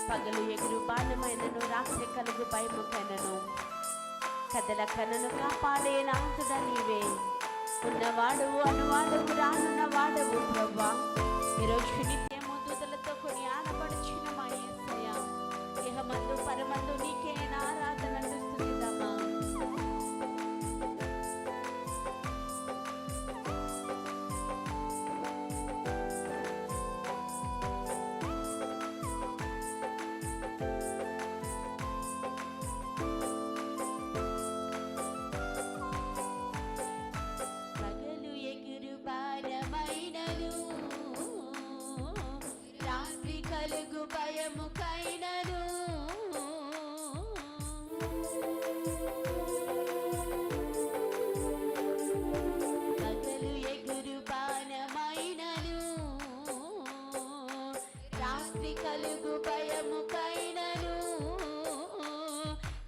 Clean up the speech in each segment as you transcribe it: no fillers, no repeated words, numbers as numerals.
పగలు ఎగురు బాణమైనను, రాత్రి కలుగు భయముకైనను, కదల కనను కాపాడే నాథుడ నీవే. ఉన్నవాడవు, అనువాడవు, రానున్నవాడవు ప్రభువా. ఈరోజు నిత్యము దూతలతో కొని ఆనపడుచున్న మా యేసయ్య, ఇహమందు పరమందు నీకే నా ఆరాధనలు స్తుతిద్దామా. పగలు ఎగురు బాణమైనను, రాత్రి కలుగు భయముకైనను, పగలు ఎగురు బాణమైనను, రాత్రి కలుగు భయముకైనను,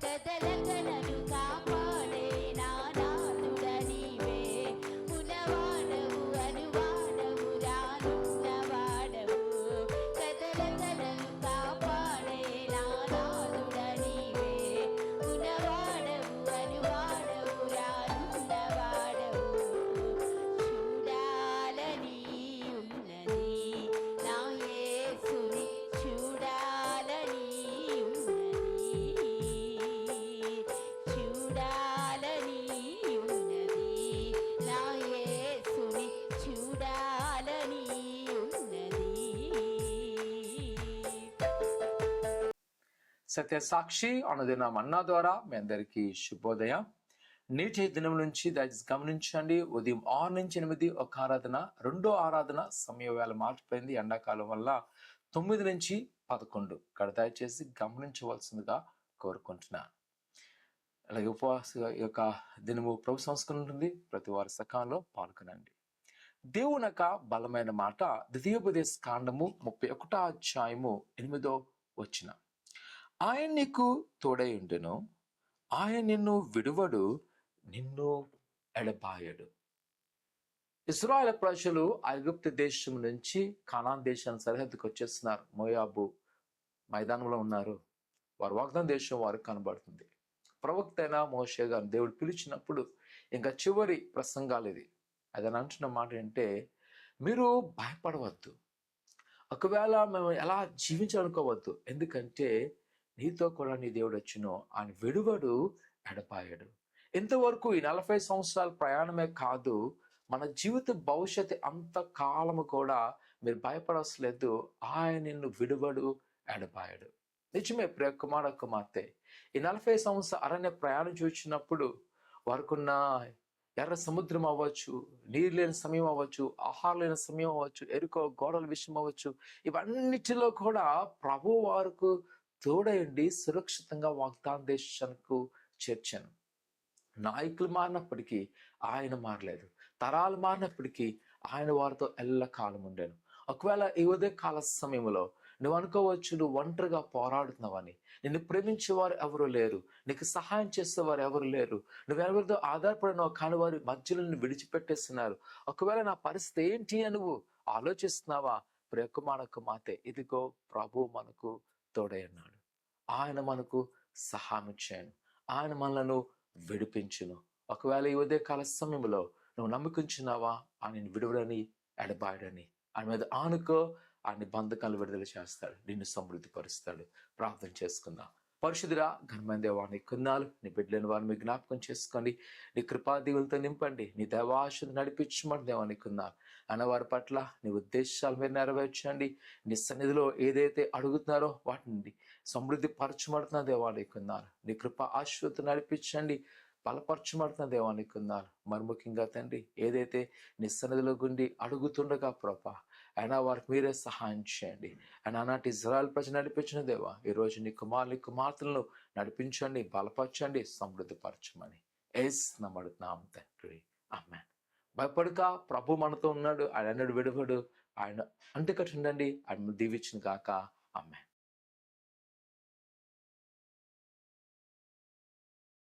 కదలకనను కాపాడే నా నాథుడ నీవే. ఉన్నవాడవు, అనువాడవు, రానున్నవాడవు, కదలకనను కాపాడే నా నాథుడ నీవే. ఉన్నవాడవు, అనువాడవు, రానున్నవాడవు, చూడాలని ఉన్నది నా యేసుని, చూడాలని ఉన్నది, చూడాలని ఉన్నది నా యేసుని, చూడాలని ఉన్నది. సత్య సాక్షి అనుదిన మన్నా ద్వారా మీ అందరికీ శుభోదయం. నేటి దినం నుంచి దయచేసి గమనించండి, ఉదయం 6 నుంచి 8 ఒక ఆరాధన, రెండో ఆరాధన సమయ వేళ మారిపోయింది ఎండాకాలం వల్ల. 9 నుంచి 11 ఇక్కడ దయచేసి గమనించవలసిందిగా కోరుకుంటున్నాను. అలాగే ఉపవాస యొక్క దినము ప్రభు సంస్కరణ ఉంటుంది, ప్రతి వారి సకాలంలో పాల్గొనండి. దేవుని యొక్క బలమైన మాట ద్వితీయోపదేశ కాండము 31వ అధ్యాయము 8వ వచనం. ఆయన నీకు తోడై ఉండును, ఆయన నిన్ను విడువడు, నిన్ను ఎడబాయడు. ఇశ్రాయేలు ప్రజలు ఐగుప్తు దేశం నుంచి కానాన్ దేశాన్ని సరిహద్దుకు వచ్చేస్తున్నారు. మోయాబు మైదానంలో ఉన్నారు. వారు వాగ్దాన దేశం వారికి కనబడుతుంది. ప్రవక్త అయిన మోషే గారిని దేవుడు పిలిచినప్పుడు ఇంకా చివరి ప్రసంగాలు ఇది. అదని అంటున్న మాట ఏంటంటే, మీరు భయపడవద్దు, ఒకవేళ మేము ఎలా జీవించాలనుకోవద్దు, ఎందుకంటే నీతో కూడా నీ దేవుడు వచ్చును, ఆయన విడువడు, ఎడపాయడు. ఇంతవరకు ఈ 40 సంవత్సరాల ప్రయాణమే కాదు, మన జీవిత భవిష్యత్తు అంత కాలము కూడా మీరు భయపడవసలేదు. ఆయన నిన్ను విడువడు, ఎడపాయడు. నిజమే ప్రియ కుమార కుమార్తె, ఈ 40 సంవత్సరాల అరణ్య ప్రయాణం చూసినప్పుడు వారికున్న ఎర్ర సముద్రం అవ్వచ్చు, నీరు లేని సమయం అవ్వచ్చు, ఆహారం లేని సమయం అవ్వచ్చు, ఎరుకో గోడల విషయం అవ్వచ్చు, ఇవన్నిటిలో కూడా ప్రభు వారికి తోడయండి సురక్షితంగా వాగ్దాన దేశానికి చేర్చాను. నాయకులు మారినప్పటికీ ఆయన మారలేదు, తరాలు మారినప్పటికీ ఆయన వారితో ఎల్లకాలం ఉండాను. ఒకవేళ ఈ ఉదయ కాల సమయంలో నువ్వు అనుకోవచ్చు, నువ్వు ఒంటరిగా పోరాడుతున్నావని, నిన్ను ప్రేమించేవారు ఎవరు లేరు, నీకు సహాయం చేసేవారు ఎవరు లేరు, నువ్వెవరితో ఆధారపడినావు కానీ వారి మధ్యలో నిన్ను విడిచిపెట్టేస్తున్నారు. ఒకవేళ నా పరిస్థితి ఏంటి అని నువ్వు ఆలోచిస్తున్నావా? ప్రియకుమార కుమార్తె, ఇదిగో ప్రభు మనకు తోడై ఉన్నాడు. ఆయన మనకు సహాయం చేయను, ఆయన మనలను విడిపించును. ఒకవేళ ఈ ఉదయ కాల సమయంలో నువ్వు నమ్ముకుంటున్నావా? ఆయన విడువడని, ఎడబాయడని. ఆయన మీద ఆనుకో, ఆయన బంధకాలు విడుదల చేస్తాడు, నిన్ను సమృద్ధి పరుస్తాడు. ప్రార్థన చేసుకుందాం. పరిశుద్ధుడా ఘనమైన దేవా, నీ కొన్నాళ్ళు నీ బిడ్డలేని వారిని మీ జ్ఞాపకం చేసుకోండి, నీ కృపాదీవులతో నింపండి, నీ దేవాశను నడిపించమని దేవా నీకున్నారు. అన్నవారి పట్ల నీ ఉద్దేశాలు మీరు నెరవేర్చండి. నీ సన్నిధిలో ఏదైతే అడుగుతున్నారో వాటిని సమృద్ధి పరచబడుతున్న దేవా నీకున్నారు. నీ కృప ఆశీర్వత నడిపించండి, బలపరచబడుతున్న దేవా నీకున్నారు. మరి ముఖ్యంగా తండ్రి, ఏదైతే నీ సన్నిధిలో గుండి అడుగుతుండగా ప్రభా అయినా వారికి మీరే సహాయం చేయండి. ఆయన ఆనాటి ఇజ్రాయెల్ ప్రజలు నడిపించిన దేవా, ఈరోజు నీ కుమార్తెలను నడిపించండి, బలపరచండి, సమృద్ధిపరచమని యేసు నమ్ముతున్నాం తండ్రి, ఆమేన్. భయపడక, ప్రభు మనతో ఉన్నాడు, ఆయన అన్నడు విడువడు, ఆయన అంటుకట్టుండండి, ఆయన దీవించును గాక, ఆమేన్.